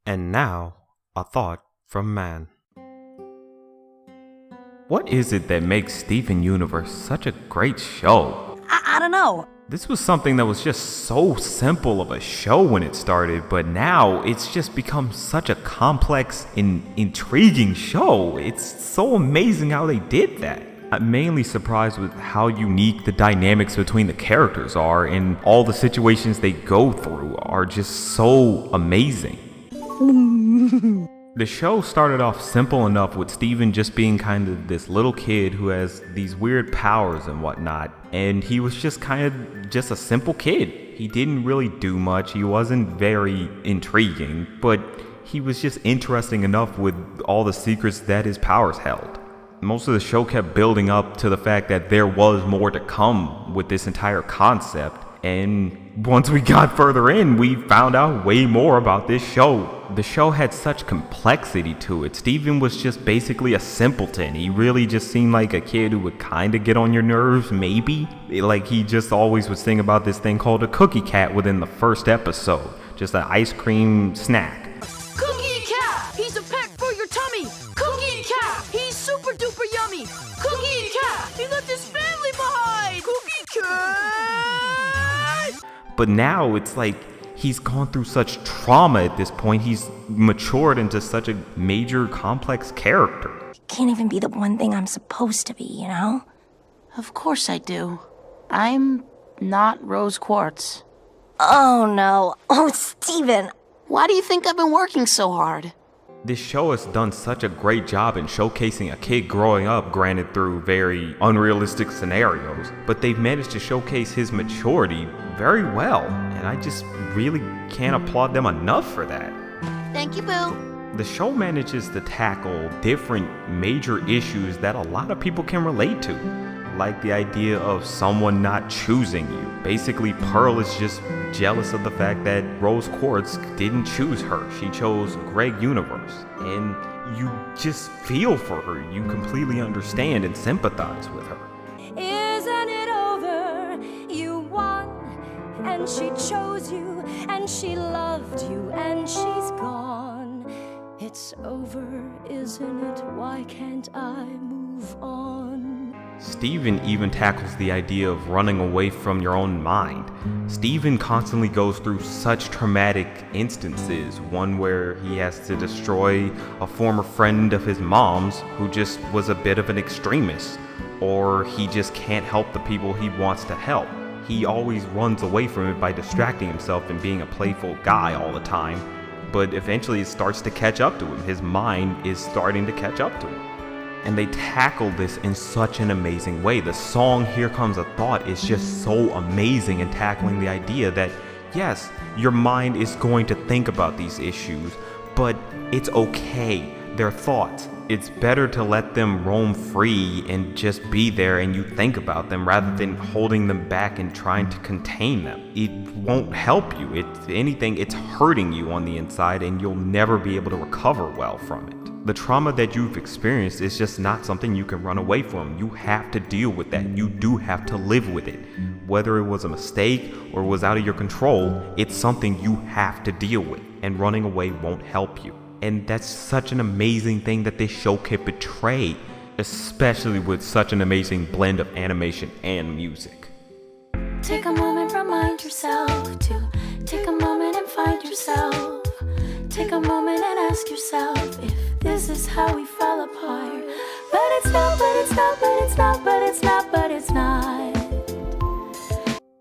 And now, a thought from Mann. What is it that makes Steven Universe such a great show? I don't know. This was something that was just so simple of a show when it started, but now it's just become such a complex and intriguing show. It's so amazing how they did that. I'm mainly surprised with how unique the dynamics between the characters are, and all the situations they go through are just so amazing. The show started off simple enough with Steven just being kind of this little kid who has these weird powers and whatnot, and he was just kind of just a simple kid. He didn't really do much, he wasn't very intriguing, but he was just interesting enough with all the secrets that his powers held. Most of the show kept building up to the fact that there was more to come with this entire concept, and once we got further in, we found out way more about this show. The show had such complexity to it. Steven was just basically a simpleton. He really just seemed like a kid who would kind of get on your nerves, maybe. Like he just always would sing about this thing called a cookie cat within the first episode. Just an ice cream snack. Cookie cat, he's a pet for your tummy. Cookie cat, he's super duper yummy. Cookie cat, he left his family behind. Cookie cat. But now it's like he's gone through such trauma at this point. He's matured into such a major, complex character. Can't even be the one thing I'm supposed to be, you know? Of course I do. I'm not rose quartz. Oh no. Oh, Steven. Why do you think I've been working so hard? This show has done such a great job in showcasing a kid growing up, granted through very unrealistic scenarios, but they've managed to showcase his maturity very well, and I just really can't applaud them enough for that. Thank you, Boo. The show manages to tackle different major issues that a lot of people can relate to, like the idea of someone not choosing you. Basically, Pearl is just jealous of the fact that Rose Quartz didn't choose her. She chose Greg Universe, and you just feel for her. You completely understand and sympathize with her. Isn't it over? You won, and she chose you, and she loved you, and she's gone. It's over, isn't it? Why can't I move on? Steven even tackles the idea of running away from your own mind. Steven constantly goes through such traumatic instances, one where he has to destroy a former friend of his mom's who just was a bit of an extremist, or he just can't help the people he wants to help. He always runs away from it by distracting himself and being a playful guy all the time, but eventually it starts to catch up to him. His mind is starting to catch up to him. And they tackle this in such an amazing way. The song Here Comes a Thought is just so amazing in tackling the idea that, yes, your mind is going to think about these issues, but it's okay. They're thoughts. It's better to let them roam free and just be there and you think about them rather than holding them back and trying to contain them. It won't help you. If anything, it's hurting you on the inside and you'll never be able to recover well from it. The trauma that you've experienced is just not something you can run away from. You have to deal with that. You do have to live with it. Whether it was a mistake or was out of your control, it's something you have to deal with, and running away won't help you. And that's such an amazing thing that this show can portray, especially with such an amazing blend of animation and music. Take a moment, remind yourself to take a moment and find yourself. Take a moment and ask yourself if this is how we fell apart. But it's not, but it's not, but it's not, but it's not, but it's not.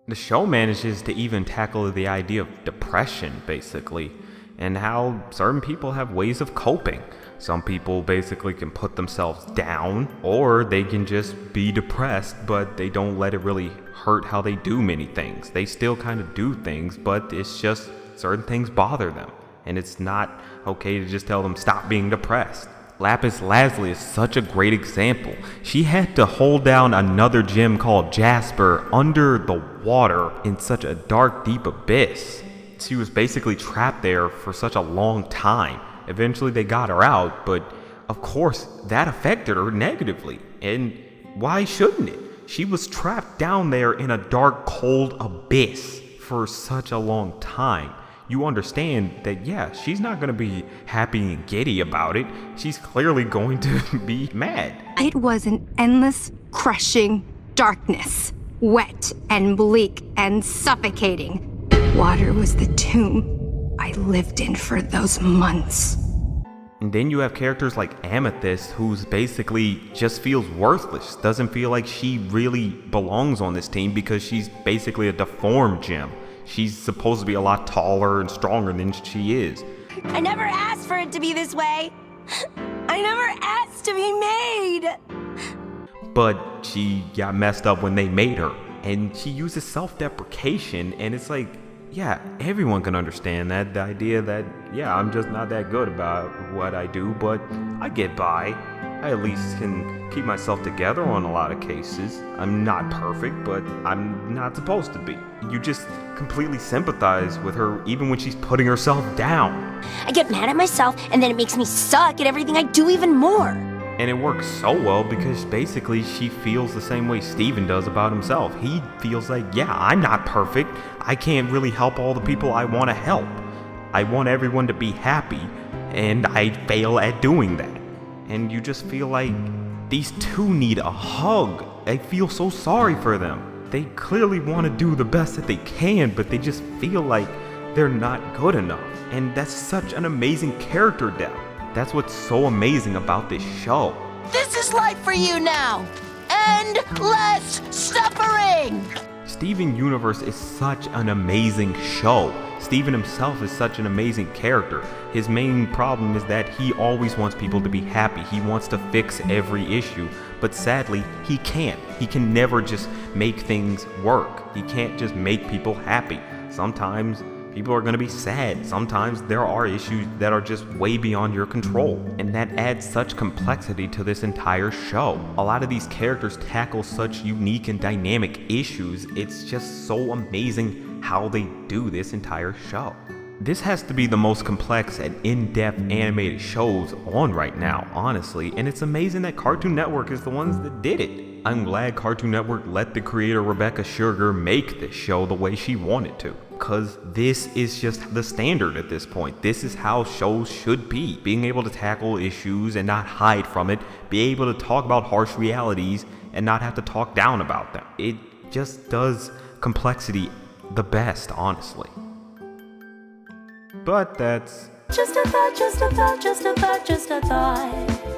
The show manages to even tackle the idea of depression, basically, and how certain people have ways of coping. Some people basically can put themselves down, or they can just be depressed, but they don't let it really hurt how they do many things. They still kind of do things, but it's just certain things bother them. And it's not okay to just tell them stop being depressed. Lapis Lazuli is such a great example. She had to hold down another gem called Jasper under the water in such a dark, deep abyss. She was basically trapped there for such a long time. Eventually they got her out, but of course that affected her negatively. And why shouldn't it? She was trapped down there in a dark, cold abyss for such a long time. you understand that, yeah, she's not going to be happy and giddy about it. She's clearly going to be mad. It was an endless, crushing darkness, wet and bleak and suffocating. Water was the tomb I lived in for those months. And then you have characters like Amethyst, who's basically just feels worthless, doesn't feel like she really belongs on this team because she's basically a deformed gem. She's supposed to be a lot taller and stronger than she is. I never asked for it to be this way. I never asked to be made. But she got messed up when they made her. And she uses self-deprecation, and it's like, yeah, everyone can understand that. The idea that, yeah, I'm just not that good about what I do, but I get by. I at least can keep myself together on a lot of cases. I'm not perfect, but I'm not supposed to be. You just completely sympathize with her even when she's putting herself down. I get mad at myself, and then it makes me suck at everything I do even more. And it works so well because basically she feels the same way Steven does about himself. He feels like, yeah, I'm not perfect. I can't really help all the people I want to help. I want everyone to be happy, and I fail at doing that. And you just feel like these two need a hug. I feel so sorry for them. They clearly want to do the best that they can, but they just feel like they're not good enough. And that's such an amazing character depth. That's what's so amazing about this show. This is life for you now. Endless suffering. Steven Universe is such an amazing show. Steven himself is such an amazing character. His main problem is that he always wants people to be happy. He wants to fix every issue, but sadly, he can't. He can never just make things work. He can't just make people happy. Sometimes people are going to be sad. Sometimes there are issues that are just way beyond your control. And that adds such complexity to this entire show. A lot of these characters tackle such unique and dynamic issues. It's just so amazing how they do this entire show. This has to be the most complex and in-depth animated shows on right now, honestly. And it's amazing that Cartoon Network is the ones that did it. I'm glad Cartoon Network let the creator Rebecca Sugar make this show the way she wanted to. Because this is just the standard at this point. This is how shows should be. Being able to tackle issues and not hide from it. Be able to talk about harsh realities and not have to talk down about them. It just does complexity the best, honestly. But that's Just a thought, just a thought, just a thought, just a thought.